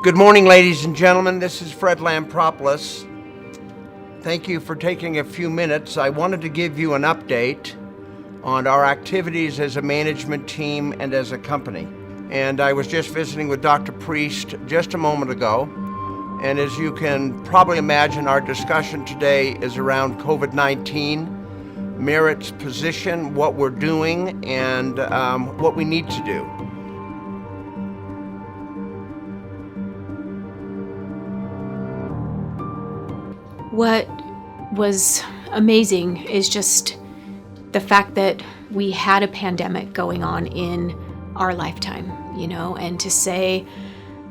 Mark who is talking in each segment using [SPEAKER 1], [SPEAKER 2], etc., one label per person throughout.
[SPEAKER 1] Good morning, ladies and gentlemen. This is Fred Lampropoulos. Thank you for taking a few minutes. I wanted to give you an update on our activities as a management team and as a company. And I was just visiting with Dr. Priest just a moment ago. And as you can probably imagine, our discussion today is around COVID-19, Merit's position, what we're doing, and what we need to do.
[SPEAKER 2] What was amazing is just the fact that we had a pandemic going on in our lifetime, and to say,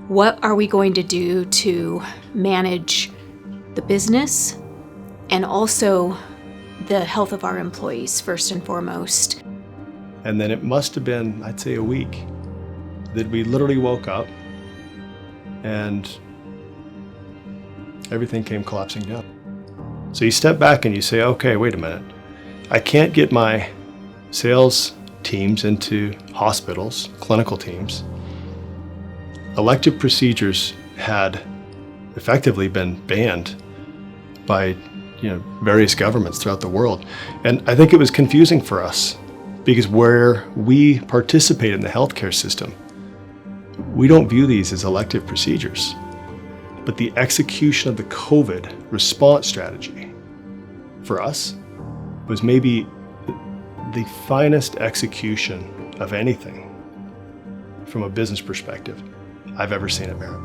[SPEAKER 2] what are we going to do to manage the business and also the health of our employees first and foremost.
[SPEAKER 3] And then it must have been, I'd say, a week that we literally woke up and everything came collapsing down. So you step back and you say, okay, wait a minute. I can't get my sales teams into hospitals, clinical teams. Elective procedures had effectively been banned by various governments throughout the world. And I think it was confusing for us because where we participate in the healthcare system, we don't view these as elective procedures. But the execution of the COVID response strategy for us was maybe the finest execution of anything from a business perspective I've ever seen at Merit.